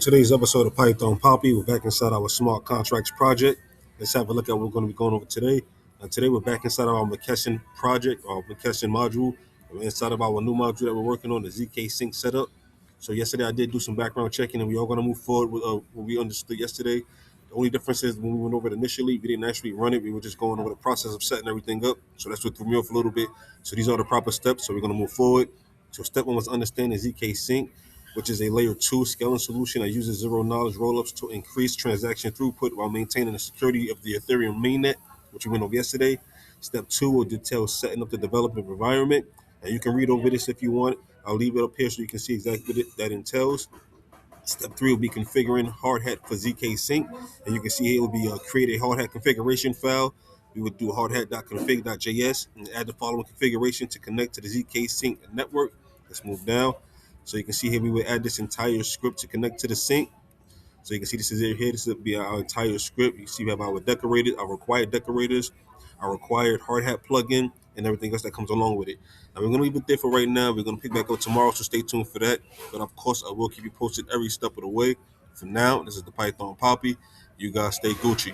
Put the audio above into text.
today's episode of Python Papi, we're back inside our smart contracts project. Let's have a look at what we're going to be going over today. Today we're back inside of our Moccasin project, our Moccasin module. We're inside of our new module that we're working on, the ZK Sync setup. So yesterday I did do some background checking, and we are going to move forward with what we understood yesterday. The only difference is when we went over it initially, we didn't actually run it. We were just going over the process of setting everything up. So that's what threw me off a little bit. So these are the proper steps. So we're going to move forward. So step one was understanding ZK Sync, which is a layer 2 scaling solution that uses zero-knowledge rollups to increase transaction throughput while maintaining the security of the Ethereum mainnet, which we went over yesterday. Step 2 will detail setting up the development environment, and you can read over this if you want. I'll leave it up here so you can see exactly what that entails. Step 3 will be configuring hard hat for ZK Sync, and you can see here it will be create a hard hat configuration file. We would do hardhat.config.js and add the following configuration to connect to the ZK Sync network. Let's move down. So you can see here we would add this entire script to connect to the sync. So you can see this is it here. This will be our entire script. You see we have our decorated, our required decorators, our required hard hat plugin, and everything else that comes along with it. Now we're gonna leave it there for right now. We're gonna pick back up tomorrow, so stay tuned for that. But of course, I will keep you posted every step of the way. For now, this is the Python Poppy. You guys stay Gucci.